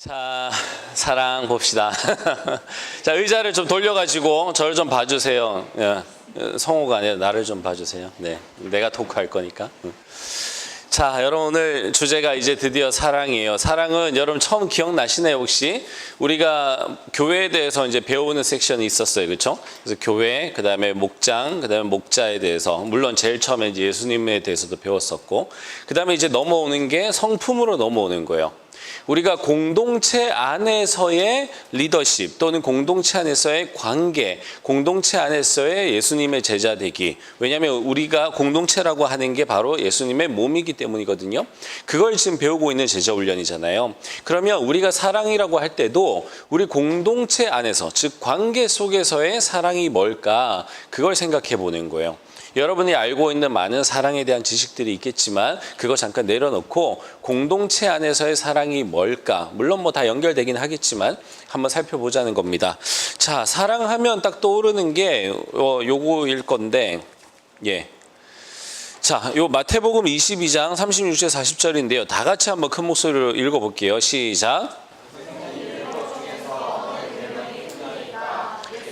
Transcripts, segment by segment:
자, 사랑 봅시다. 자, 의자를 좀 돌려가지고 저를 좀 봐주세요. 예, 성호가 아니라 나를 좀 봐주세요. 네, 내가 토크할 거니까. 자, 여러분 오늘 주제가 이제 드디어 사랑이에요. 사랑은 여러분 처음 기억나시나요 혹시? 우리가 교회에 대해서 이제 배우는 섹션이 있었어요, 그렇죠? 그래서 교회, 그 다음에 목장, 그 다음에 목자에 대해서 물론 제일 처음에 이제 예수님에 대해서도 배웠었고, 그 다음에 이제 넘어오는 게 성품으로 넘어오는 거예요. 우리가 공동체 안에서의 리더십 또는 공동체 안에서의 관계, 공동체 안에서의 예수님의 제자 되기. 왜냐하면 우리가 공동체라고 하는 게 바로 예수님의 몸이기 때문이거든요. 그걸 지금 배우고 있는 제자 훈련이잖아요. 그러면 우리가 사랑이라고 할 때도 우리 공동체 안에서, 즉 관계 속에서의 사랑이 뭘까? 그걸 생각해 보는 거예요. 여러분이 알고 있는 많은 사랑에 대한 지식들이 있겠지만 그거 잠깐 내려놓고 공동체 안에서의 사랑이 뭘까? 물론 뭐 다 연결되긴 하겠지만 한번 살펴보자는 겁니다. 자, 사랑하면 딱 떠오르는 게 요거일 건데, 예. 자, 요 마태복음 22장 36절 40절인데요. 다 같이 한번 큰 목소리로 읽어볼게요. 시작.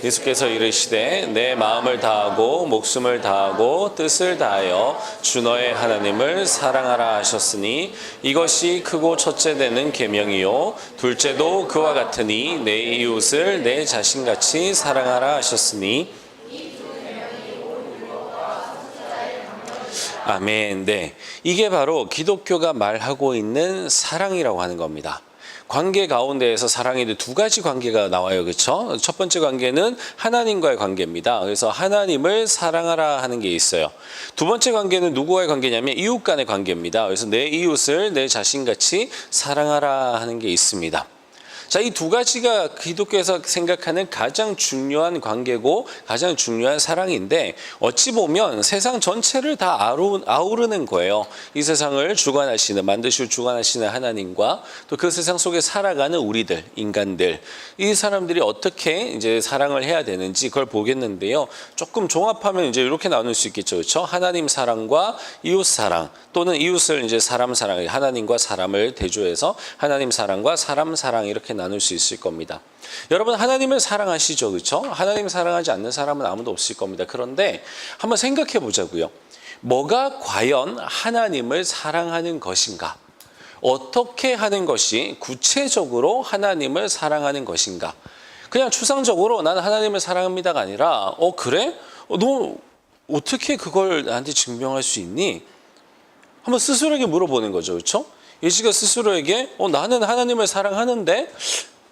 예수께서 이르시되 내 마음을 다하고 목숨을 다하고 뜻을 다하여 주 너의 하나님을 사랑하라 하셨으니 이것이 크고 첫째 되는 계명이요 둘째도 그와 같으니 내 이웃을 내 자신같이 사랑하라 하셨으니. 아멘. 네, 이게 바로 기독교가 말하고 있는 사랑이라고 하는 겁니다. 관계 가운데에서 사랑의 두 가지 관계가 나와요. 그렇죠? 첫 번째 관계는 하나님과의 관계입니다. 그래서 하나님을 사랑하라 하는 게 있어요. 두 번째 관계는 누구와의 관계냐면 이웃 간의 관계입니다. 그래서 내 이웃을 내 자신같이 사랑하라 하는 게 있습니다. 자, 이 두 가지가 기독교에서 생각하는 가장 중요한 관계고 가장 중요한 사랑인데 어찌 보면 세상 전체를 다 아우르는 거예요. 이 세상을 주관하시는, 만드시고 주관하시는 하나님과 또 그 세상 속에 살아가는 우리들, 인간들, 이 사람들이 어떻게 이제 사랑을 해야 되는지 그걸 보겠는데요. 조금 종합하면 이제 이렇게 나눌 수 있겠죠. 그렇죠? 하나님 사랑과 이웃 사랑, 또는 이웃을 이제 사람 사랑, 하나님과 사람을 대조해서 하나님 사랑과 사람 사랑 이렇게 나눌 수 있을 겁니다. 여러분 하나님을 사랑하시죠, 그렇죠? 하나님 사랑하지 않는 사람은 아무도 없을 겁니다. 그런데 한번 생각해 보자고요. 뭐가 과연 하나님을 사랑하는 것인가? 어떻게 하는 것이 구체적으로 하나님을 사랑하는 것인가? 그냥 추상적으로 나는 하나님을 사랑합니다가 아니라 그래? 너 어떻게 그걸 나한테 증명할 수 있니? 한번 스스로에게 물어보는 거죠. 그렇죠? 예시가 스스로에게 나는 하나님을 사랑하는데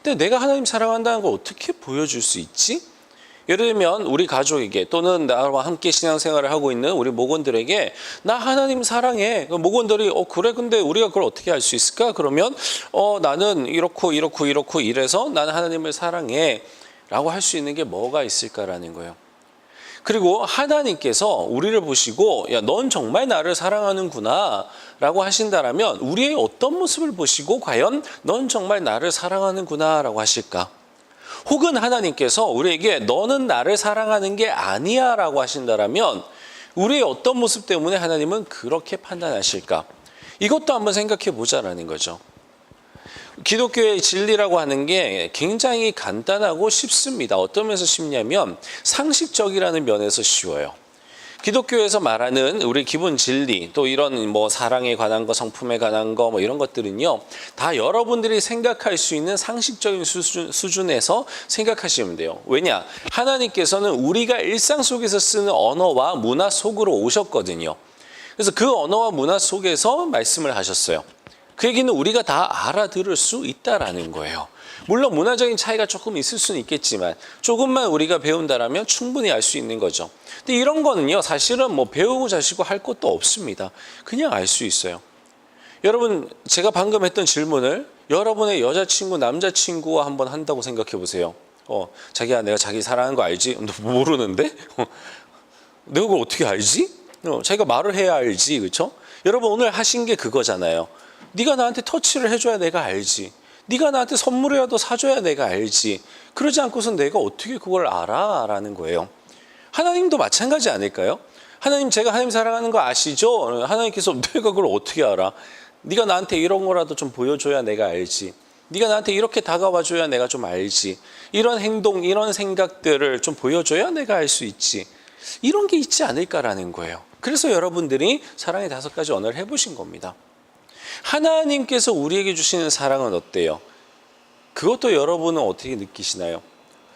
근데 내가 하나님 사랑한다는 걸 어떻게 보여줄 수 있지? 예를 들면 우리 가족에게 또는 나와 함께 신앙생활을 하고 있는 우리 목원들에게 나 하나님 사랑해. 목원들이 그래 근데 우리가 그걸 어떻게 할 수 있을까? 그러면 나는 이렇고 이래서 나는 하나님을 사랑해 라고 할 수 있는 게 뭐가 있을까라는 거예요. 그리고 하나님께서 우리를 보시고 야, 넌 정말 나를 사랑하는구나 라고 하신다라면 우리의 어떤 모습을 보시고 과연 넌 정말 나를 사랑하는구나 라고 하실까? 혹은 하나님께서 우리에게 너는 나를 사랑하는 게 아니야 라고 하신다라면 우리의 어떤 모습 때문에 하나님은 그렇게 판단하실까? 이것도 한번 생각해 보자라는 거죠. 기독교의 진리라고 하는 게 굉장히 간단하고 쉽습니다. 어떤 면에서 쉽냐면 상식적이라는 면에서 쉬워요. 기독교에서 말하는 우리 기본 진리, 또 이런 뭐 사랑에 관한 거, 성품에 관한 거, 뭐 이런 것들은요, 다 여러분들이 생각할 수 있는 상식적인 수준에서 생각하시면 돼요. 왜냐? 하나님께서는 우리가 일상 속에서 쓰는 언어와 문화 속으로 오셨거든요. 그래서 그 언어와 문화 속에서 말씀을 하셨어요. 그 얘기는 우리가 다 알아들을 수 있다라는 거예요. 물론 문화적인 차이가 조금 있을 수는 있겠지만 조금만 우리가 배운다라면 충분히 알 수 있는 거죠. 근데 이런 거는요, 사실은 뭐 배우고 자시고 할 것도 없습니다. 그냥 알 수 있어요. 여러분, 제가 방금 했던 질문을 여러분의 여자친구, 남자친구와 한번 한다고 생각해 보세요. 자기야, 내가 자기 사랑하는 거 알지? 너 모르는데? 내가 그걸 어떻게 알지? 자기가 말을 해야 알지, 그렇죠? 여러분 오늘 하신 게 그거잖아요. 네가 나한테 터치를 해줘야 내가 알지. 네가 나한테 선물이라도 사줘야 내가 알지. 그러지 않고선 내가 어떻게 그걸 알아? 라는 거예요. 하나님도 마찬가지 아닐까요? 하나님, 제가 하나님 사랑하는 거 아시죠? 하나님께서 내가 그걸 어떻게 알아? 네가 나한테 이런 거라도 좀 보여줘야 내가 알지. 네가 나한테 이렇게 다가와줘야 내가 좀 알지. 이런 행동, 이런 생각들을 좀 보여줘야 내가 알 수 있지. 이런 게 있지 않을까라는 거예요. 그래서 여러분들이 사랑의 5가지 언어를 해보신 겁니다. 하나님께서 우리에게 주시는 사랑은 어때요? 그것도 여러분은 어떻게 느끼시나요?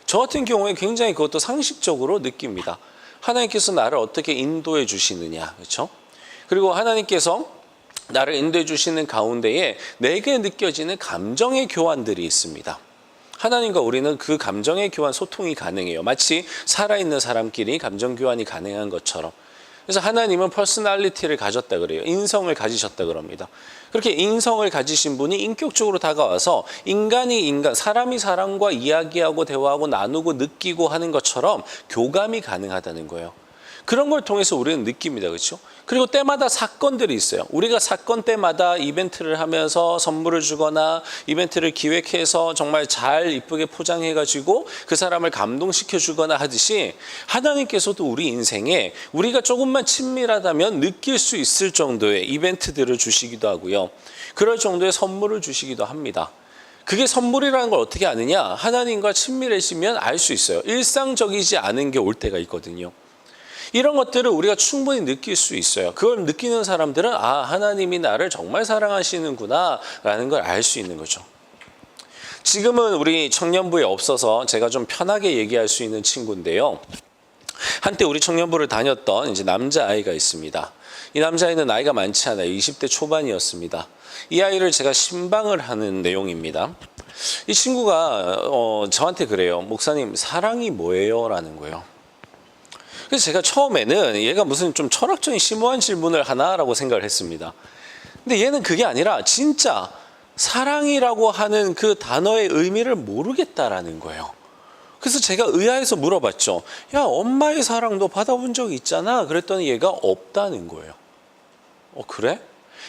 저 같은 경우에 굉장히 그것도 상식적으로 느낍니다. 하나님께서 나를 어떻게 인도해 주시느냐, 그렇죠? 그리고 하나님께서 나를 인도해 주시는 가운데에 내게 느껴지는 감정의 교환들이 있습니다. 하나님과 우리는 그 감정의 교환, 소통이 가능해요. 마치 살아있는 사람끼리 감정 교환이 가능한 것처럼. 그래서 하나님은 퍼스널리티를 가졌다 그래요. 인성을 가지셨다 그럽니다. 그렇게 인성을 가지신 분이 인격적으로 다가와서 사람이 사람과 이야기하고 대화하고 나누고 느끼고 하는 것처럼 교감이 가능하다는 거예요. 그런 걸 통해서 우리는 느낍니다. 그렇죠? 그리고 때마다 사건들이 있어요. 우리가 사건 때마다 이벤트를 하면서 선물을 주거나 이벤트를 기획해서 정말 잘 이쁘게 포장해가지고 그 사람을 감동시켜 주거나 하듯이 하나님께서도 우리 인생에 우리가 조금만 친밀하다면 느낄 수 있을 정도의 이벤트들을 주시기도 하고요. 그럴 정도의 선물을 주시기도 합니다. 그게 선물이라는 걸 어떻게 아느냐? 하나님과 친밀해지면 알 수 있어요. 일상적이지 않은 게 올 때가 있거든요. 이런 것들을 우리가 충분히 느낄 수 있어요. 그걸 느끼는 사람들은 하나님이 나를 정말 사랑하시는구나 라는 걸 알 수 있는 거죠. 지금은 우리 청년부에 없어서 제가 좀 편하게 얘기할 수 있는 친구인데요. 한때 우리 청년부를 다녔던 이제 남자아이가 있습니다. 이 남자아이는 나이가 많지 않아요. 20대 초반이었습니다. 이 아이를 제가 신방을 하는 내용입니다. 이 친구가 저한테 그래요. 목사님, 사랑이 뭐예요? 라는 거예요. 그래서 제가 처음에는 얘가 무슨 좀 철학적인 심오한 질문을 하나라고 생각을 했습니다. 근데 얘는 그게 아니라 진짜 사랑이라고 하는 그 단어의 의미를 모르겠다라는 거예요. 그래서 제가 의아해서 물어봤죠. 야, 엄마의 사랑 너 받아본 적 있잖아? 그랬더니 얘가 없다는 거예요. 그래?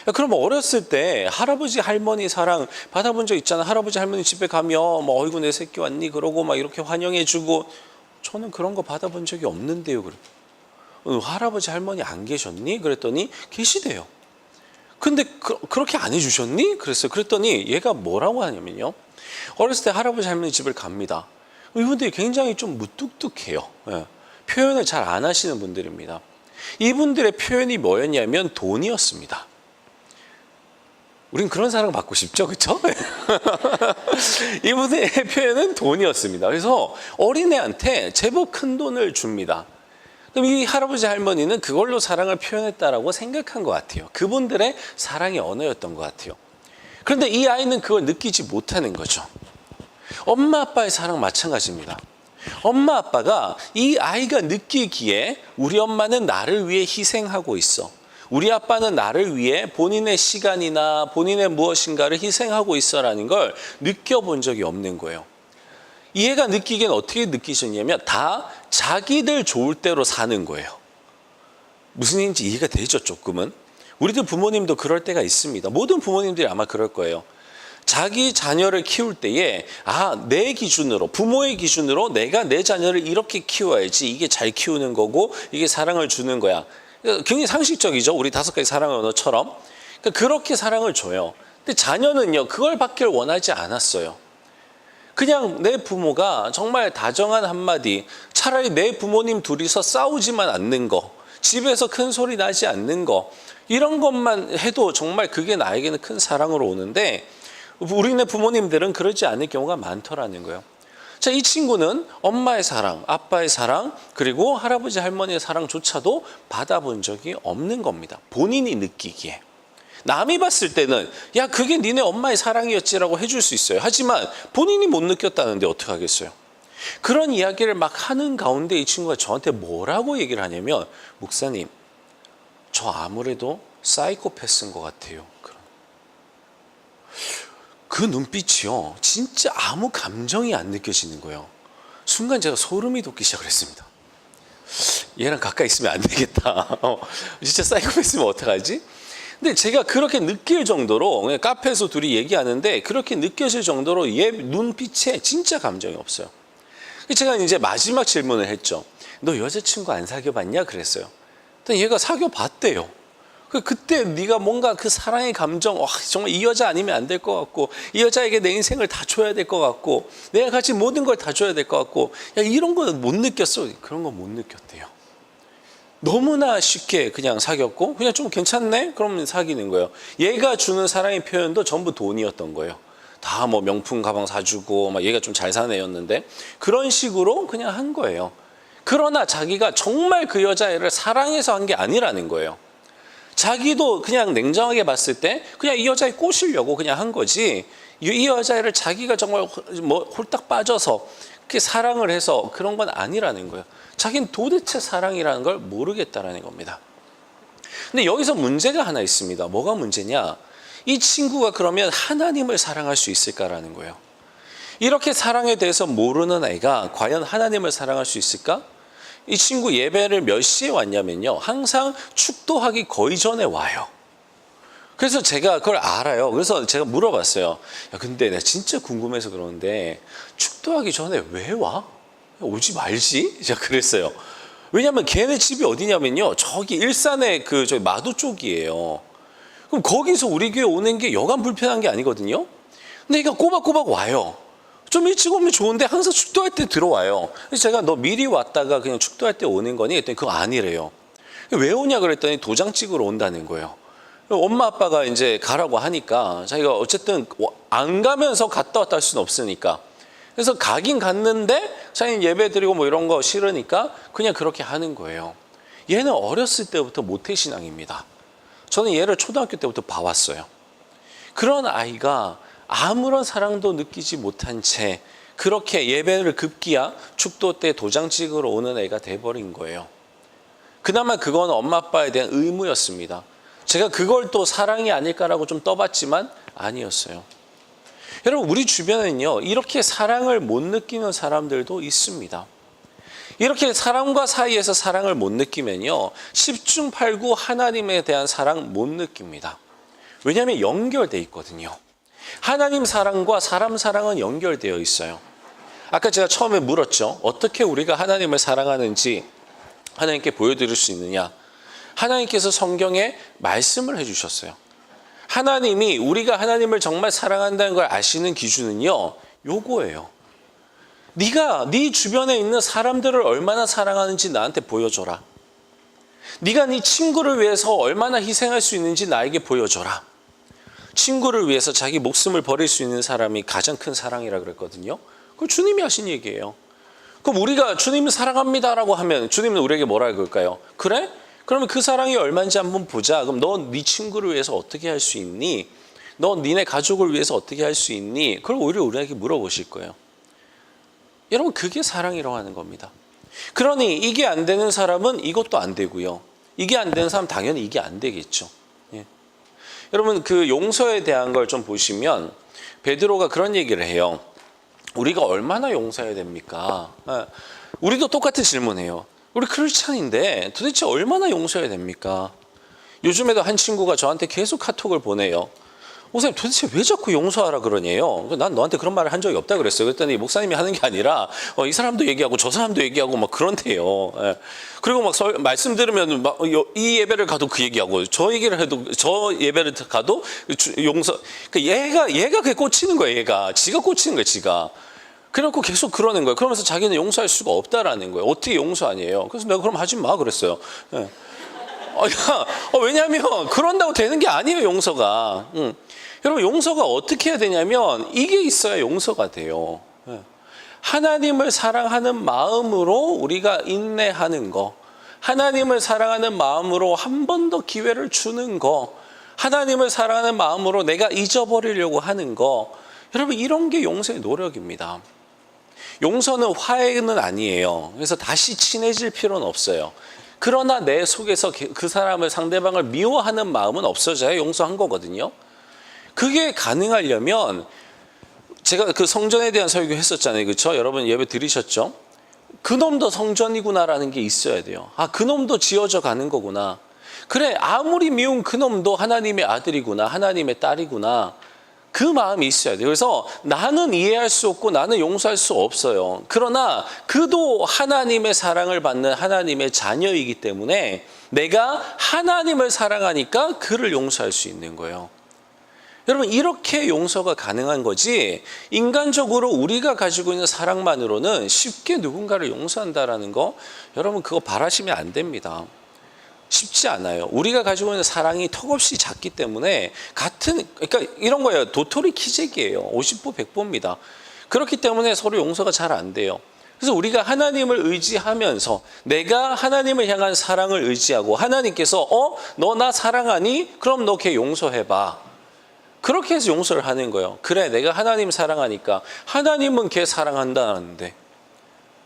야, 그럼 어렸을 때 할아버지 할머니 사랑 받아본 적 있잖아? 할아버지 할머니 집에 가면 뭐 어이구 내 새끼 왔니? 그러고 막 이렇게 환영해주고 저는 그런 거 받아본 적이 없는데요. 할아버지 할머니 안 계셨니? 그랬더니 계시대요. 근데 그렇게 안 해주셨니? 그랬어요. 그랬더니 얘가 뭐라고 하냐면요. 어렸을 때 할아버지 할머니 집을 갑니다. 이분들이 굉장히 좀 무뚝뚝해요. 예. 표현을 잘 안 하시는 분들입니다. 이분들의 표현이 뭐였냐면 돈이었습니다. 우린 그런 사랑 받고 싶죠, 그렇죠? 이분의 표현은 돈이었습니다. 그래서 어린애한테 제법 큰 돈을 줍니다. 그럼 이 할아버지 할머니는 그걸로 사랑을 표현했다라고 생각한 것 같아요. 그분들의 사랑의 언어였던 것 같아요. 그런데 이 아이는 그걸 느끼지 못하는 거죠. 엄마 아빠의 사랑 마찬가지입니다. 엄마 아빠가 이 아이가 느끼기에 우리 엄마는 나를 위해 희생하고 있어. 우리 아빠는 나를 위해 본인의 시간이나 본인의 무엇인가를 희생하고 있어라는 걸 느껴본 적이 없는 거예요. 얘가 느끼기엔 어떻게 느끼셨냐면 다 자기들 좋을 대로 사는 거예요. 무슨 얘기인지 이해가 되죠, 조금은? 우리들 부모님도 그럴 때가 있습니다. 모든 부모님들이 아마 그럴 거예요. 자기 자녀를 키울 때에 내 기준으로, 부모의 기준으로 내가 내 자녀를 이렇게 키워야지 이게 잘 키우는 거고 이게 사랑을 주는 거야. 굉장히 상식적이죠. 우리 5가지 사랑의 언어처럼. 그렇게 사랑을 줘요. 근데 자녀는요, 그걸 받길 원하지 않았어요. 그냥 내 부모가 정말 다정한 한마디, 차라리 내 부모님 둘이서 싸우지만 않는 거, 집에서 큰 소리 나지 않는 거, 이런 것만 해도 정말 그게 나에게는 큰 사랑으로 오는데 우리네 부모님들은 그러지 않을 경우가 많더라는 거예요. 자, 이 친구는 엄마의 사랑, 아빠의 사랑, 그리고 할아버지 할머니의 사랑조차도 받아본 적이 없는 겁니다. 본인이 느끼기에. 남이 봤을 때는 야, 그게 니네 엄마의 사랑이었지라고 해줄 수 있어요. 하지만 본인이 못 느꼈다는데 어떻게 하겠어요? 그런 이야기를 막 하는 가운데 이 친구가 저한테 뭐라고 얘기를 하냐면, 목사님, 저 아무래도 사이코패스인 것 같아요. 그 눈빛이요, 진짜 아무 감정이 안 느껴지는 거예요. 순간 제가 소름이 돋기 시작을 했습니다. 얘랑 가까이 있으면 안 되겠다. 진짜 사이코패스면 어떡하지? 근데 제가 그렇게 느낄 정도로, 그냥 카페에서 둘이 얘기하는데 그렇게 느껴질 정도로 얘 눈빛에 진짜 감정이 없어요. 제가 이제 마지막 질문을 했죠. 너 여자친구 안 사귀어봤냐? 그랬어요. 근데 얘가 사귀어봤대요. 그때 네가 뭔가 그 사랑의 감정, 정말 이 여자 아니면 안 될 것 같고, 이 여자에게 내 인생을 다 줘야 될 것 같고, 내가 가진 모든 걸 다 줘야 될 것 같고, 야, 이런 거 못 느꼈어. 그런 거 못 느꼈대요. 너무나 쉽게 그냥 사귀었고, 그냥 좀 괜찮네? 그러면 사귀는 거예요. 얘가 주는 사랑의 표현도 전부 돈이었던 거예요. 다 뭐 명품 가방 사주고, 막 얘가 좀 잘 사는 애였는데, 그런 식으로 그냥 한 거예요. 그러나 자기가 정말 그 여자애를 사랑해서 한 게 아니라는 거예요. 자기도 그냥 냉정하게 봤을 때 그냥 이 여자에 꼬시려고 그냥 한 거지, 이 여자애를 자기가 정말 뭐 홀딱 빠져서 그렇게 사랑을 해서 그런 건 아니라는 거예요. 자기는 도대체 사랑이라는 걸 모르겠다라는 겁니다. 근데 여기서 문제가 하나 있습니다. 뭐가 문제냐? 이 친구가 그러면 하나님을 사랑할 수 있을까라는 거예요. 이렇게 사랑에 대해서 모르는 애가 과연 하나님을 사랑할 수 있을까? 이 친구 예배를 몇 시에 왔냐면요, 항상 축도하기 거의 전에 와요. 그래서 제가 그걸 알아요. 그래서 제가 물어봤어요. 야, 근데 내가 진짜 궁금해서 그러는데 축도하기 전에 왜 와? 오지 말지? 제가 그랬어요. 왜냐하면 걔네 집이 어디냐면요, 저기 일산의 저기 마도 쪽이에요. 그럼 거기서 우리 교회 오는 게 여간 불편한 게 아니거든요. 근데 얘가 꼬박꼬박 와요. 좀 일찍 오면 좋은데 항상 축도할 때 들어와요. 그래서 제가 너 미리 왔다가 그냥 축도할 때 오는 거니? 했더니 그거 아니래요. 왜 오냐 그랬더니 도장 찍으러 온다는 거예요. 엄마 아빠가 이제 가라고 하니까 자기가 어쨌든 안 가면서 갔다 왔다 할 수는 없으니까, 그래서 가긴 갔는데 자기는 예배 드리고 뭐 이런 거 싫으니까 그냥 그렇게 하는 거예요. 얘는 어렸을 때부터 모태신앙입니다. 저는 얘를 초등학교 때부터 봐왔어요. 그런 아이가 아무런 사랑도 느끼지 못한 채 그렇게 예배를 급기야 축도 때 도장 찍으러 오는 애가 돼버린 거예요. 그나마 그건 엄마 아빠에 대한 의무였습니다. 제가 그걸 또 사랑이 아닐까라고 좀 떠봤지만 아니었어요. 여러분, 우리 주변에는요, 이렇게 사랑을 못 느끼는 사람들도 있습니다. 이렇게 사람과 사이에서 사랑을 못 느끼면요, 10중 8구 하나님에 대한 사랑 못 느낍니다. 왜냐하면 연결돼 있거든요. 하나님 사랑과 사람 사랑은 연결되어 있어요. 아까 제가 처음에 물었죠. 어떻게 우리가 하나님을 사랑하는지 하나님께 보여드릴 수 있느냐. 하나님께서 성경에 말씀을 해주셨어요. 하나님이 우리가 하나님을 정말 사랑한다는 걸 아시는 기준은요, 요거예요. 네가 네 주변에 있는 사람들을 얼마나 사랑하는지 나한테 보여줘라. 네가 네 친구를 위해서 얼마나 희생할 수 있는지 나에게 보여줘라. 친구를 위해서 자기 목숨을 버릴 수 있는 사람이 가장 큰 사랑이라 그랬거든요. 그거 주님이 하신 얘기예요. 그럼 우리가 주님을 사랑합니다라고 하면 주님은 우리에게 뭐라 그럴까요? 그래? 그러면 그 사랑이 얼마인지 한번 보자. 그럼 너 네 친구를 위해서 어떻게 할 수 있니? 너 니네 가족을 위해서 어떻게 할 수 있니? 그걸 오히려 우리에게 물어보실 거예요. 여러분, 그게 사랑이라고 하는 겁니다. 그러니 이게 안 되는 사람은 이것도 안 되고요. 이게 안 되는 사람 당연히 이게 안 되겠죠. 예. 여러분, 그 용서에 대한 걸 좀 보시면 베드로가 그런 얘기를 해요. 우리가 얼마나 용서해야 됩니까? 예. 우리도 똑같은 질문해요. 우리 크리스찬인데 도대체 얼마나 용서해야 됩니까? 요즘에도 한 친구가 저한테 계속 카톡을 보내요. 목사님, 도대체 왜 자꾸 용서하라 그러냐요? 난 너한테 그런 말을 한 적이 없다 그랬어요. 그랬더니 목사님이 하는 게 아니라 이 사람도 얘기하고 저 사람도 얘기하고 막 그런데요. 예. 그리고 막 말씀 들으면 막 이 예배를 가도 그 얘기하고 저 얘기를 해도 저 예배를 가도 용서. 그러니까 얘가 그게 꽂히는 거예요. 지가 꽂히는 거예요. 지가. 그래놓고 계속 그러는 거예요. 그러면서 자기는 용서할 수가 없다라는 거예요. 어떻게 용서 아니에요? 그래서 내가 그럼 하지 마 그랬어요. 예. 왜냐하면 그런다고 되는 게 아니에요, 용서가. 여러분, 용서가 어떻게 해야 되냐면 이게 있어야 용서가 돼요. 예. 하나님을 사랑하는 마음으로 우리가 인내하는 거, 하나님을 사랑하는 마음으로 한 번 더 기회를 주는 거, 하나님을 사랑하는 마음으로 내가 잊어버리려고 하는 거, 여러분, 이런 게 용서의 노력입니다. 용서는 화해는 아니에요. 그래서 다시 친해질 필요는 없어요. 그러나 내 속에서 그 사람을, 상대방을 미워하는 마음은 없어져야 용서한 거거든요. 그게 가능하려면 제가 그 성전에 대한 설교 했었잖아요. 그렇죠? 여러분 예배 들으셨죠? 그놈도 성전이구나라는 게 있어야 돼요. 그놈도 지어져 가는 거구나. 그래, 아무리 미운 그놈도 하나님의 아들이구나, 하나님의 딸이구나. 그 마음이 있어야 돼요. 그래서 나는 이해할 수 없고 나는 용서할 수 없어요. 그러나 그도 하나님의 사랑을 받는 하나님의 자녀이기 때문에 내가 하나님을 사랑하니까 그를 용서할 수 있는 거예요. 여러분, 이렇게 용서가 가능한 거지, 인간적으로 우리가 가지고 있는 사랑만으로는 쉽게 누군가를 용서한다라는 거, 여러분 그거 바라시면 안 됩니다. 쉽지 않아요. 우리가 가지고 있는 사랑이 턱없이 작기 때문에 그러니까 이런 거예요. 도토리 키재기예요. 50보 100보입니다. 그렇기 때문에 서로 용서가 잘 안 돼요. 그래서 우리가 하나님을 의지하면서 내가 하나님을 향한 사랑을 의지하고 하나님께서 너 나 사랑하니? 그럼 너 걔 용서해봐. 그렇게 해서 용서를 하는 거예요. 그래, 내가 하나님 사랑하니까 하나님은 걔 사랑한다는데,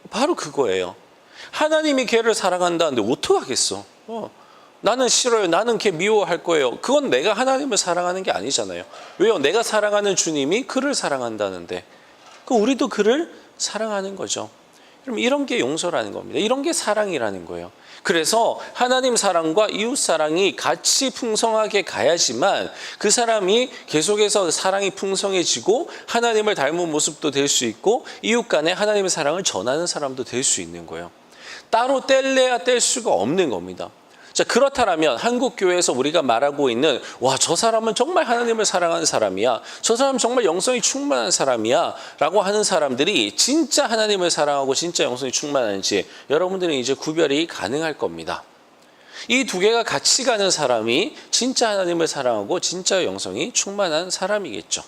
바로 그거예요. 하나님이 걔를 사랑한다는데 어떡하겠어? 나는 싫어요. 나는 걔 미워할 거예요. 그건 내가 하나님을 사랑하는 게 아니잖아요. 왜요? 내가 사랑하는 주님이 그를 사랑한다는데, 우리도 그를 사랑하는 거죠. 그럼 이런 게 용서라는 겁니다. 이런 게 사랑이라는 거예요. 그래서 하나님 사랑과 이웃 사랑이 같이 풍성하게 가야지만 그 사람이 계속해서 사랑이 풍성해지고 하나님을 닮은 모습도 될 수 있고 이웃 간에 하나님의 사랑을 전하는 사람도 될 수 있는 거예요. 따로 뗄래야 뗄 수가 없는 겁니다. 자, 그렇다면 한국 교회에서 우리가 말하고 있는 저 사람은 정말 하나님을 사랑하는 사람이야, 저 사람은 정말 영성이 충만한 사람이야 라고 하는 사람들이 진짜 하나님을 사랑하고 진짜 영성이 충만한지 여러분들은 이제 구별이 가능할 겁니다. 이 두 개가 같이 가는 사람이 진짜 하나님을 사랑하고 진짜 영성이 충만한 사람이겠죠.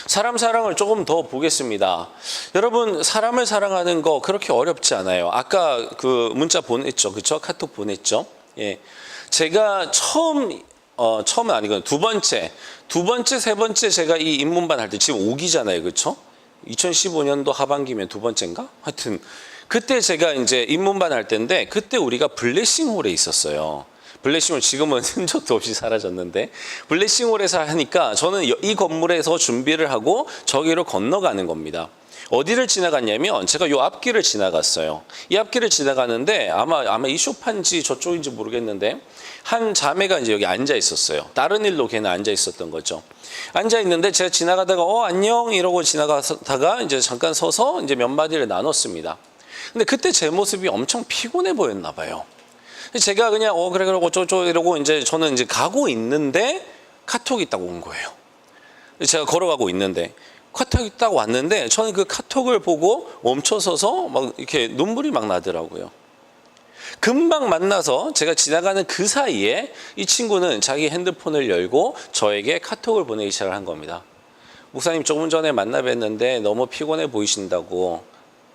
사람 사랑을 조금 더 보겠습니다. 여러분, 사람을 사랑하는 거 그렇게 어렵지 않아요. 아까 그 문자 보냈죠, 그렇죠? 카톡 보냈죠. 예, 제가 처음은 아니고 두 번째, 세 번째 제가 이 입문반 할 때 지금 5기잖아요, 그렇죠? 2015년도 하반기면 두 번째인가? 하여튼 그때 제가 이제 입문반 할 때인데 그때 우리가 블레싱홀에 있었어요. 블레싱홀 지금은 흔적도 없이 사라졌는데 블레싱홀에서 하니까 저는 이 건물에서 준비를 하고 저기로 건너가는 겁니다. 어디를 지나갔냐면 제가 요 앞길을 지나갔어요. 이 앞길을 지나가는데 아마 이 쇼파인지 저쪽인지 모르겠는데 한 자매가 이제 여기 앉아 있었어요. 다른 일로 걔는 앉아 있었던 거죠. 앉아 있는데 제가 지나가다가 안녕 이러고 지나가다가 이제 잠깐 서서 이제 몇 마디를 나눴습니다. 근데 그때 제 모습이 엄청 피곤해 보였나 봐요. 제가 그냥 그래 그러고 어쩌고 이러고 이제 저는 이제 가고 있는데 카톡이 딱 온 거예요. 제가 걸어가고 있는데 카톡이 딱 왔는데 저는 그 카톡을 보고 멈춰서서 막 이렇게 눈물이 막 나더라고요. 금방 만나서 제가 지나가는 그 사이에 이 친구는 자기 핸드폰을 열고 저에게 카톡을 보내기 시작을 한 겁니다. 목사님, 조금 전에 만나 뵀는데 너무 피곤해 보이신다고,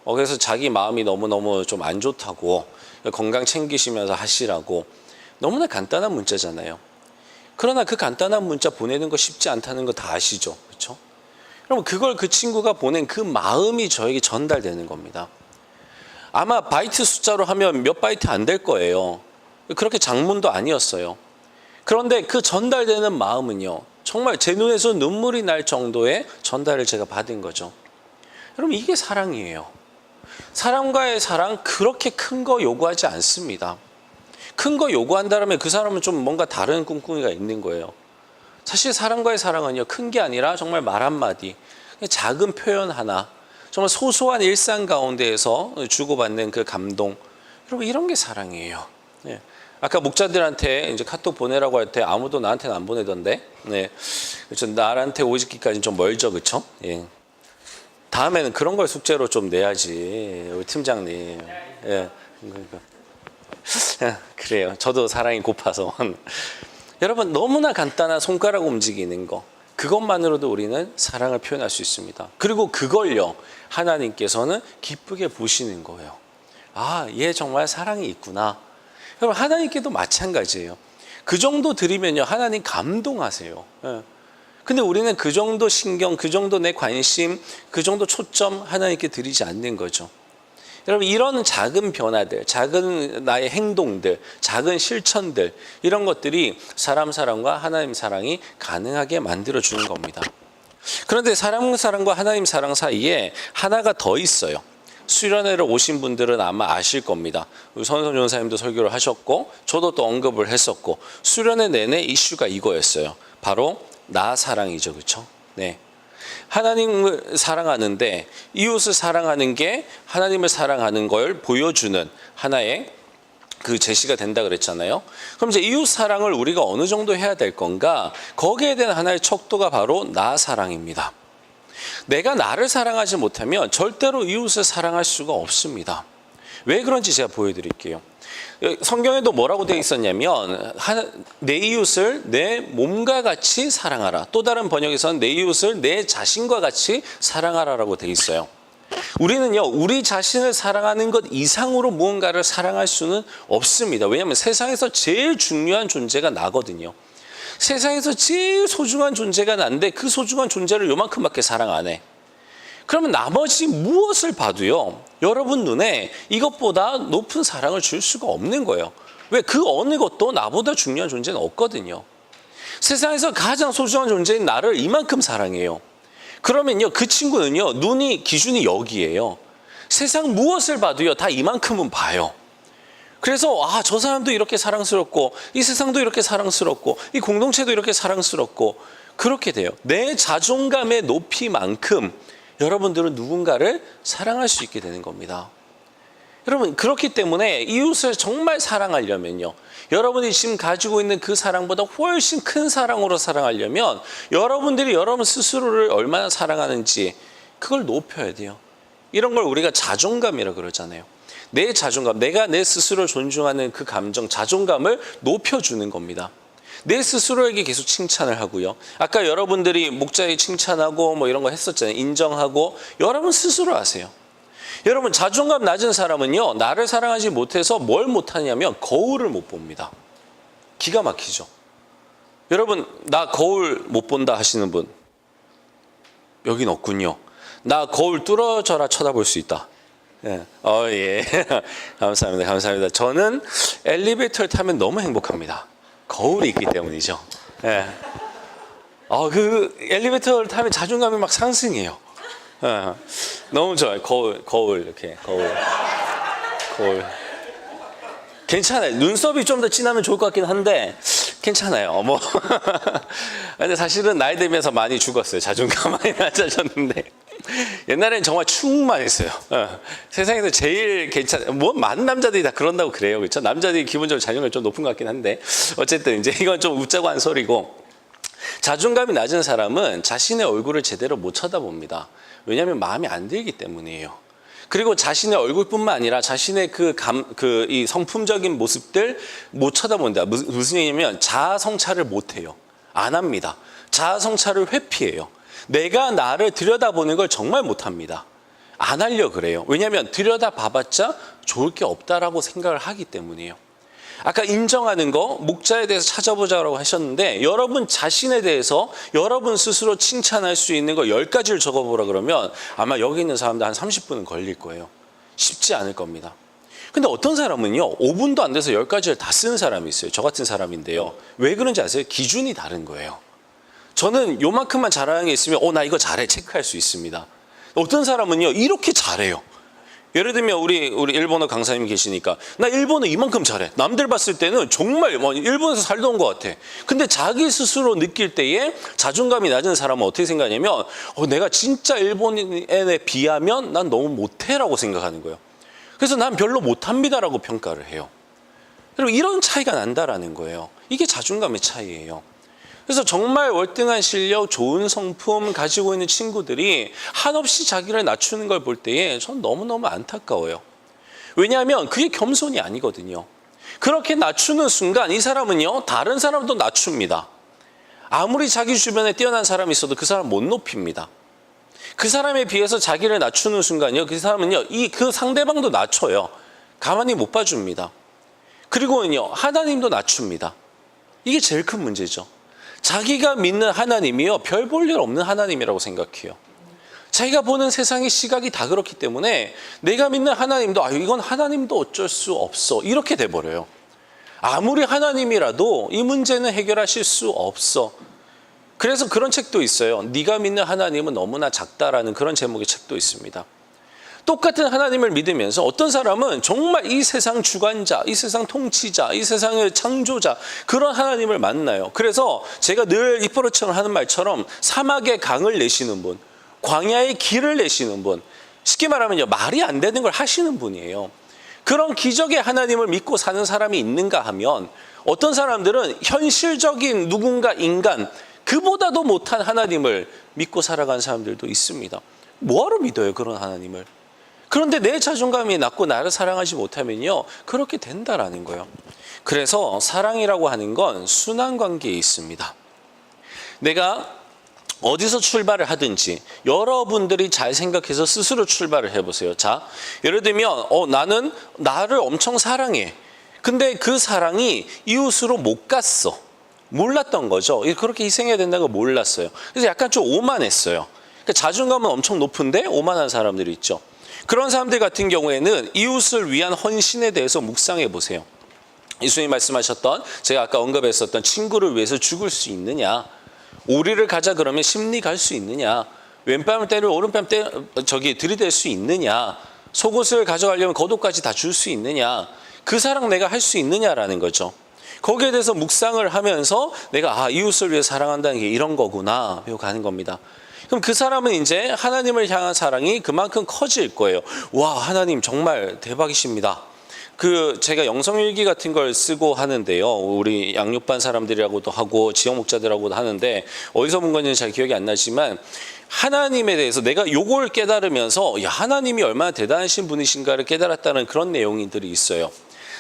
그래서 자기 마음이 너무너무 좀 안 좋다고, 건강 챙기시면서 하시라고. 너무나 간단한 문자잖아요. 그러나 그 간단한 문자 보내는 거 쉽지 않다는 거 다 아시죠? 그렇죠? 그럼 그걸 그 친구가 보낸 그 마음이 저에게 전달되는 겁니다. 아마 바이트 숫자로 하면 몇 바이트 안 될 거예요. 그렇게 장문도 아니었어요. 그런데 그 전달되는 마음은요, 정말 제 눈에서 눈물이 날 정도의 전달을 제가 받은 거죠. 여러분, 이게 사랑이에요. 사람과의 사랑 그렇게 큰 거 요구하지 않습니다. 큰 거 요구한다면 그 사람은 좀 뭔가 다른 꿍꿍이가 있는 거예요. 사실 사람과의 사랑은요, 큰 게 아니라 정말 말 한마디, 작은 표현 하나, 정말 소소한 일상 가운데에서 주고받는 그 감동, 여러분 이런 게 사랑이에요. 네. 아까 목자들한테 이제 카톡 보내라고 할 때 아무도 나한테는 안 보내던데, 네, 그렇죠. 나한테 오직기까지는 좀 멀죠, 그렇죠? 예. 다음에는 그런 걸 숙제로 좀 내야지, 우리 팀장님. 예, 그래요. 저도 사랑이 고파서. 여러분, 너무나 간단한 손가락 움직이는 거, 그것만으로도 우리는 사랑을 표현할 수 있습니다. 그리고 그걸요, 하나님께서는 기쁘게 보시는 거예요. 얘 정말 사랑이 있구나. 여러분, 하나님께도 마찬가지예요. 그 정도 드리면요, 하나님 감동하세요. 예. 근데 우리는 그 정도 신경, 그 정도 내 관심, 그 정도 초점 하나님께 드리지 않는 거죠. 여러분, 이런 작은 변화들, 작은 나의 행동들, 작은 실천들, 이런 것들이 사람과 하나님 사랑이 가능하게 만들어주는 겁니다. 그런데 사람과 하나님 사랑 사이에 하나가 더 있어요. 수련회를 오신 분들은 아마 아실 겁니다. 우리 선선 전사님도 설교를 하셨고 저도 또 언급을 했었고, 수련회 내내 이슈가 이거였어요. 바로 나 사랑이죠. 그렇죠? 네. 하나님을 사랑하는데 이웃을 사랑하는 게 하나님을 사랑하는 걸 보여주는 하나의 그 제시가 된다 그랬잖아요. 그럼 이제 이웃 사랑을 우리가 어느 정도 해야 될 건가? 거기에 대한 하나의 척도가 바로 나 사랑입니다. 내가 나를 사랑하지 못하면 절대로 이웃을 사랑할 수가 없습니다. 왜 그런지 제가 보여드릴게요. 성경에도 뭐라고 되어 있었냐면 내 이웃을 내 몸과 같이 사랑하라. 또 다른 번역에서는 내 이웃을 내 자신과 같이 사랑하라라고 되어 있어요. 우리는요, 우리 자신을 사랑하는 것 이상으로 무언가를 사랑할 수는 없습니다. 왜냐하면 세상에서 제일 중요한 존재가 나거든요. 세상에서 제일 소중한 존재가 난데 그 소중한 존재를 요만큼밖에 사랑 안 해. 그러면 나머지 무엇을 봐도요, 여러분 눈에 이것보다 높은 사랑을 줄 수가 없는 거예요. 왜? 그 어느 것도 나보다 중요한 존재는 없거든요. 세상에서 가장 소중한 존재인 나를 이만큼 사랑해요. 그러면요, 그 친구는요, 기준이 여기예요. 세상 무엇을 봐도요, 다 이만큼은 봐요. 그래서 저 사람도 이렇게 사랑스럽고 이 세상도 이렇게 사랑스럽고 이 공동체도 이렇게 사랑스럽고 그렇게 돼요. 내 자존감의 높이만큼 여러분들은 누군가를 사랑할 수 있게 되는 겁니다. 여러분, 그렇기 때문에 이웃을 정말 사랑하려면요, 여러분이 지금 가지고 있는 그 사랑보다 훨씬 큰 사랑으로 사랑하려면 여러분들이 여러분 스스로를 얼마나 사랑하는지 그걸 높여야 돼요. 이런 걸 우리가 자존감이라고 그러잖아요. 내 자존감, 내가 내 스스로를 존중하는 그 감정, 자존감을 높여주는 겁니다. 내 스스로에게 계속 칭찬을 하고요. 아까 여러분들이 목자에 칭찬하고 뭐 이런 거 했었잖아요. 인정하고 여러분 스스로 하세요. 여러분, 자존감 낮은 사람은요, 나를 사랑하지 못해서 뭘 못하냐면 거울을 못 봅니다. 기가 막히죠. 여러분, 나 거울 못 본다 하시는 분 여긴 없군요. 나 거울 뚫어져라 쳐다볼 수 있다. 예. 예. 감사합니다. 감사합니다. 저는 엘리베이터를 타면 너무 행복합니다. 거울이 있기 때문이죠. 예. 그 엘리베이터를 타면 자존감이 막 상승해요. 예. 너무 좋아요. 거울 이렇게 거울. 괜찮아요. 눈썹이 좀 더 진하면 좋을 것 같긴 한데 괜찮아요. 뭐. 근데 사실은 나이 들면서 많이 죽었어요. 자존감 많이 낮아졌는데. 옛날엔 정말 충만했어요. 세상에서 제일 많은 남자들이 다 그런다고 그래요. 그렇죠? 남자들이 기본적으로 자존감이 좀 높은 것 같긴 한데 어쨌든 이제 이건 좀 웃자고 한 소리고, 자존감이 낮은 사람은 자신의 얼굴을 제대로 못 쳐다봅니다. 왜냐하면 마음에 안 들기 때문이에요. 그리고 자신의 얼굴뿐만 아니라 자신의 이 성품적인 모습들 못 쳐다본다. 무슨 얘기냐면 자아 성찰을 못 해요. 안 합니다. 자아 성찰을 회피해요. 내가 나를 들여다보는 걸 정말 못합니다. 안 하려고 그래요. 왜냐하면 들여다봐봤자 좋을 게 없다라고 생각을 하기 때문이에요. 아까 인정하는 거, 목자에 대해서 찾아보자고 하셨는데 여러분 자신에 대해서 여러분 스스로 칭찬할 수 있는 거 10가지를 적어보라 그러면 아마 여기 있는 사람들 한 30분은 걸릴 거예요. 쉽지 않을 겁니다. 근데 어떤 사람은요, 5분도 안 돼서 10가지를 다 쓰는 사람이 있어요. 저 같은 사람인데요. 왜 그런지 아세요? 기준이 다른 거예요. 저는 요만큼만 잘하는 게 있으면 나 이거 잘해 체크할 수 있습니다. 어떤 사람은요, 이렇게 잘해요. 예를 들면 우리 일본어 강사님 계시니까 나 일본어 이만큼 잘해. 남들 봤을 때는 정말 일본에서 살다 온 것 같아. 근데 자기 스스로 느낄 때에 자존감이 낮은 사람은 어떻게 생각하냐면 내가 진짜 일본인에 비하면 난 너무 못해라고 생각하는 거예요. 그래서 난 별로 못합니다라고 평가를 해요. 그리고 이런 차이가 난다라는 거예요. 이게 자존감의 차이예요. 그래서 정말 월등한 실력, 좋은 성품 가지고 있는 친구들이 한없이 자기를 낮추는 걸 볼 때에 전 너무너무 안타까워요. 왜냐하면 그게 겸손이 아니거든요. 그렇게 낮추는 순간 이 사람은요, 다른 사람도 낮춥니다. 아무리 자기 주변에 뛰어난 사람이 있어도 그 사람 못 높입니다. 그 사람에 비해서 자기를 낮추는 순간요, 그 사람은요, 그 상대방도 낮춰요. 가만히 못 봐줍니다. 그리고는요, 하나님도 낮춥니다. 이게 제일 큰 문제죠. 자기가 믿는 하나님이요, 별 볼 일 없는 하나님이라고 생각해요. 자기가 보는 세상의 시각이 다 그렇기 때문에 내가 믿는 하나님도 이건 하나님도 어쩔 수 없어 이렇게 돼버려요. 아무리 하나님이라도 이 문제는 해결하실 수 없어. 그래서 그런 책도 있어요. 네가 믿는 하나님은 너무나 작다라는 그런 제목의 책도 있습니다. 똑같은 하나님을 믿으면서 어떤 사람은 정말 이 세상 주관자, 이 세상 통치자, 이 세상의 창조자, 그런 하나님을 만나요. 그래서 제가 늘 이포로처럼 하는 말처럼 사막의 강을 내시는 분, 광야의 길을 내시는 분, 쉽게 말하면요, 말이 안 되는 걸 하시는 분이에요. 그런 기적의 하나님을 믿고 사는 사람이 있는가 하면 어떤 사람들은 현실적인 누군가 인간, 그보다도 못한 하나님을 믿고 살아간 사람들도 있습니다. 뭐하러 믿어요, 그런 하나님을? 그런데 내 자존감이 낮고 나를 사랑하지 못하면요, 그렇게 된다라는 거예요. 그래서 사랑이라고 하는 건 순환 관계에 있습니다. 내가 어디서 출발을 하든지 여러분들이 잘 생각해서 스스로 출발을 해보세요. 자, 예를 들면 나는 나를 엄청 사랑해. 근데 그 사랑이 이웃으로 못 갔어. 몰랐던 거죠. 그렇게 희생해야 된다는 걸 몰랐어요. 그래서 약간 좀 오만했어요. 그러니까 자존감은 엄청 높은데 오만한 사람들이 있죠. 그런 사람들 같은 경우에는 이웃을 위한 헌신에 대해서 묵상해 보세요. 예수님 말씀하셨던, 제가 아까 언급했었던 친구를 위해서 죽을 수 있느냐, 오리를 가자 그러면 십리 갈 수 있느냐, 왼뺨을 때려 오른뺨 들이댈 수 있느냐, 속옷을 가져가려면 겉옷까지 다 줄 수 있느냐, 그 사랑 내가 할 수 있느냐라는 거죠. 거기에 대해서 묵상을 하면서 내가 이웃을 위해 사랑한다는 게 이런 거구나 배워가는 겁니다. 그럼 그 사람은 이제 하나님을 향한 사랑이 그만큼 커질 거예요. 와, 하나님 정말 대박이십니다. 제가 영성일기 같은 걸 쓰고 하는데요. 우리 양육반 사람들이라고도 하고 지역 목자들하고도 하는데 어디서 본 건지는 잘 기억이 안 나지만 하나님에 대해서 내가 요걸 깨달으면서 하나님이 얼마나 대단하신 분이신가를 깨달았다는 그런 내용들이 있어요.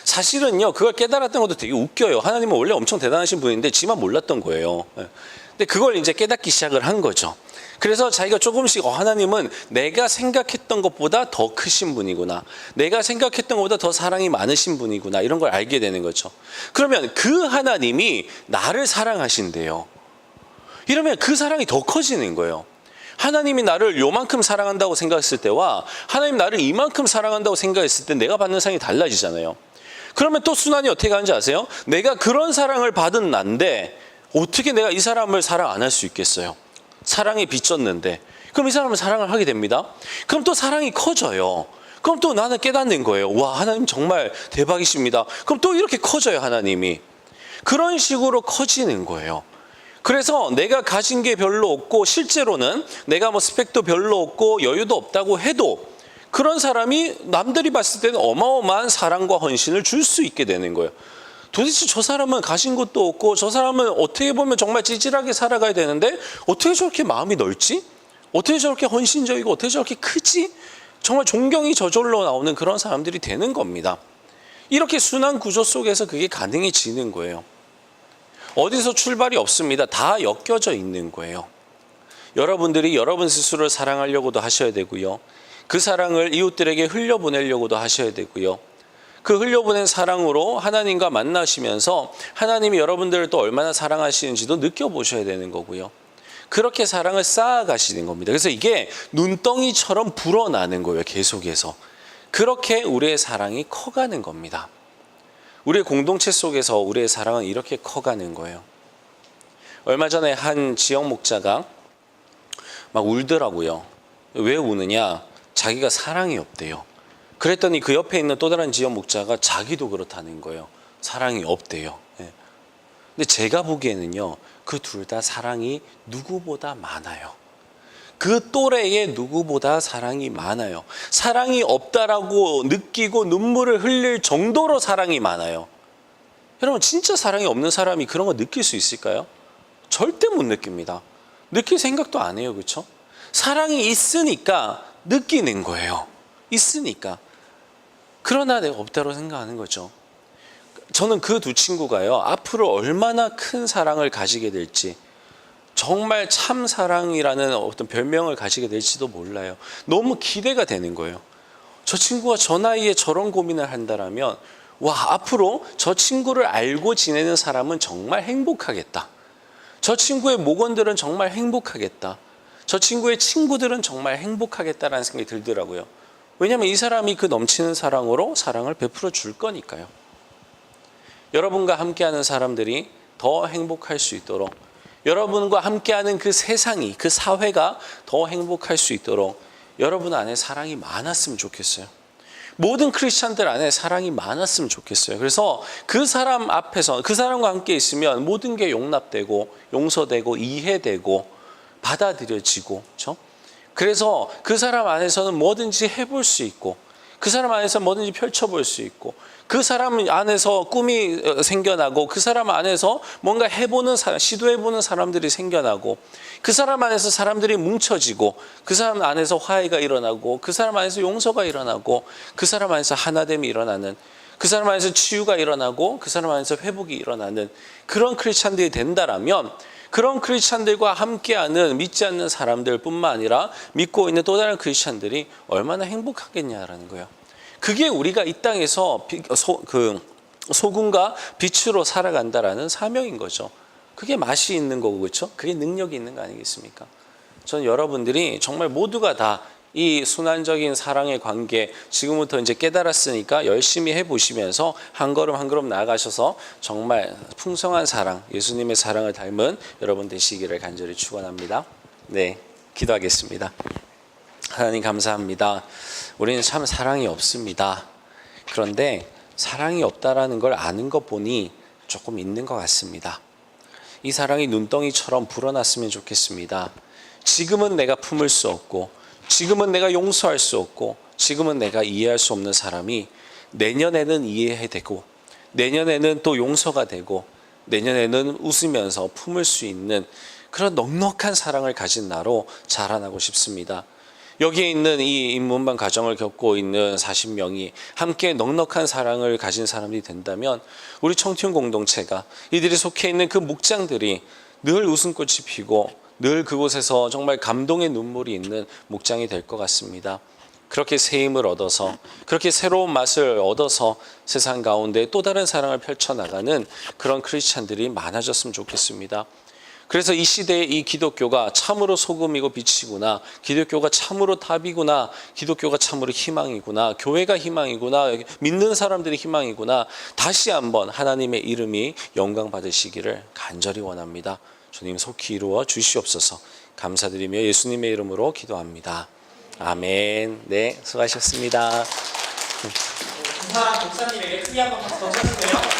사실은요, 그걸 깨달았던 것도 되게 웃겨요. 하나님은 원래 엄청 대단하신 분인데 지만 몰랐던 거예요. 근데 그걸 이제 깨닫기 시작을 한 거죠. 그래서 자기가 조금씩 하나님은 내가 생각했던 것보다 더 크신 분이구나, 내가 생각했던 것보다 더 사랑이 많으신 분이구나, 이런 걸 알게 되는 거죠. 그러면 그 하나님이 나를 사랑하신대요. 이러면 그 사랑이 더 커지는 거예요. 하나님이 나를 요만큼 사랑한다고 생각했을 때와 하나님 나를 이만큼 사랑한다고 생각했을 때 내가 받는 사랑이 달라지잖아요. 그러면 또 순환이 어떻게 가는지 아세요? 내가 그런 사랑을 받은 난데 어떻게 내가 이 사람을 사랑 안 할 수 있겠어요? 사랑에 비쳤는데. 그럼 이 사람을 사랑을 하게 됩니다. 그럼 또 사랑이 커져요. 그럼 또 나는 깨닫는 거예요. 와, 하나님 정말 대박이십니다. 그럼 또 이렇게 커져요, 하나님이. 그런 식으로 커지는 거예요. 그래서 내가 가진 게 별로 없고 실제로는 내가 스펙도 별로 없고 여유도 없다고 해도 그런 사람이 남들이 봤을 때는 어마어마한 사랑과 헌신을 줄 수 있게 되는 거예요. 도대체 저 사람은 가진 것도 없고 저 사람은 어떻게 보면 정말 찌질하게 살아가야 되는데 어떻게 저렇게 마음이 넓지? 어떻게 저렇게 헌신적이고 어떻게 저렇게 크지? 정말 존경이 저절로 나오는 그런 사람들이 되는 겁니다. 이렇게 순환 구조 속에서 그게 가능해지는 거예요. 어디서 출발이 없습니다. 다 엮여져 있는 거예요. 여러분들이 여러분 스스로를 사랑하려고도 하셔야 되고요. 그 사랑을 이웃들에게 흘려보내려고도 하셔야 되고요. 그 흘려보낸 사랑으로 하나님과 만나시면서 하나님이 여러분들을 또 얼마나 사랑하시는지도 느껴보셔야 되는 거고요. 그렇게 사랑을 쌓아가시는 겁니다. 그래서 이게 눈덩이처럼 불어나는 거예요, 계속해서. 그렇게 우리의 사랑이 커가는 겁니다. 우리의 공동체 속에서 우리의 사랑은 이렇게 커가는 거예요. 얼마 전에 한 지역 목자가 막 울더라고요. 왜 우느냐? 자기가 사랑이 없대요. 그랬더니 그 옆에 있는 또 다른 지역 목자가 자기도 그렇다는 거예요. 사랑이 없대요. 근데 제가 보기에는요, 그 둘 다 사랑이 누구보다 많아요. 그 또래의 누구보다 사랑이 많아요. 사랑이 없다라고 느끼고 눈물을 흘릴 정도로 사랑이 많아요. 여러분, 진짜 사랑이 없는 사람이 그런 거 느낄 수 있을까요? 절대 못 느낍니다. 느낄 생각도 안 해요. 그렇죠? 사랑이 있으니까 느끼는 거예요. 있으니까. 그러나 내가 없다고 생각하는 거죠. 저는 그 두 친구가요, 앞으로 얼마나 큰 사랑을 가지게 될지, 정말 참 사랑이라는 어떤 별명을 가지게 될지도 몰라요. 너무 기대가 되는 거예요. 저 친구가 저 나이에 저런 고민을 한다라면, 와, 앞으로 저 친구를 알고 지내는 사람은 정말 행복하겠다. 저 친구의 목원들은 정말 행복하겠다. 저 친구의 친구들은 정말 행복하겠다라는 생각이 들더라고요. 왜냐하면 이 사람이 그 넘치는 사랑으로 사랑을 베풀어 줄 거니까요. 여러분과 함께하는 사람들이 더 행복할 수 있도록, 여러분과 함께하는 그 세상이, 그 사회가 더 행복할 수 있도록 여러분 안에 사랑이 많았으면 좋겠어요. 모든 크리스찬들 안에 사랑이 많았으면 좋겠어요. 그래서 그 사람 앞에서 그 사람과 함께 있으면 모든 게 용납되고 용서되고 이해되고 받아들여지고, 그렇죠? 그래서 그 사람 안에서는 뭐든지 해볼 수 있고, 그 사람 안에서 뭐든지 펼쳐볼 수 있고, 그 사람 안에서 꿈이 생겨나고, 그 사람 안에서 뭔가 해보는 사람, 시도해보는 사람들이 생겨나고, 그 사람 안에서 사람들이 뭉쳐지고, 그 사람 안에서 화해가 일어나고, 그 사람 안에서 용서가 일어나고, 그 사람 안에서 하나됨이 일어나는, 그 사람 안에서 치유가 일어나고, 그 사람 안에서 회복이 일어나는 그런 크리스찬들이 된다라면, 그런 크리스찬들과 함께하는 믿지 않는 사람들 뿐만 아니라 믿고 있는 또 다른 크리스찬들이 얼마나 행복하겠냐라는 거예요. 그게 우리가 이 땅에서 소금과 빛으로 살아간다라는 사명인 거죠. 그게 맛이 있는 거고, 그렇죠? 그게 능력이 있는 거 아니겠습니까? 저는 여러분들이 정말 모두가 다 이 순환적인 사랑의 관계 지금부터 이제 깨달았으니까 열심히 해보시면서 한 걸음 한 걸음 나아가셔서 정말 풍성한 사랑, 예수님의 사랑을 닮은 여러분 되시기를 간절히 축원합니다. 네, 기도하겠습니다. 하나님 감사합니다. 우리는 참 사랑이 없습니다. 그런데 사랑이 없다라는 걸 아는 것 보니 조금 있는 것 같습니다. 이 사랑이 눈덩이처럼 불어났으면 좋겠습니다. 지금은 내가 품을 수 없고, 지금은 내가 용서할 수 없고, 지금은 내가 이해할 수 없는 사람이 내년에는 이해되고, 내년에는 또 용서가 되고, 내년에는 웃으면서 품을 수 있는 그런 넉넉한 사랑을 가진 나로 자라나고 싶습니다. 여기에 있는 이 인문반 가정을 겪고 있는 40명이 함께 넉넉한 사랑을 가진 사람이 된다면, 우리 청춘 공동체가, 이들이 속해 있는 그 목장들이 늘 웃음꽃이 피고 늘 그곳에서 정말 감동의 눈물이 있는 목장이 될 것 같습니다. 그렇게 새 힘을 얻어서, 그렇게 새로운 맛을 얻어서 세상 가운데 또 다른 사랑을 펼쳐나가는 그런 크리스찬들이 많아졌으면 좋겠습니다. 그래서 이 시대에 이 기독교가 참으로 소금이고 빛이구나, 기독교가 참으로 답이구나, 기독교가 참으로 희망이구나, 교회가 희망이구나, 믿는 사람들이 희망이구나, 다시 한번 하나님의 이름이 영광 받으시기를 간절히 원합니다. 주님 속히 이루어 주시옵소서. 감사드리며 예수님의 이름으로 기도합니다. 아멘. 네, 수고하셨습니다. 감사한 목사님에게 크게 한번 박수 더 쳐주세요.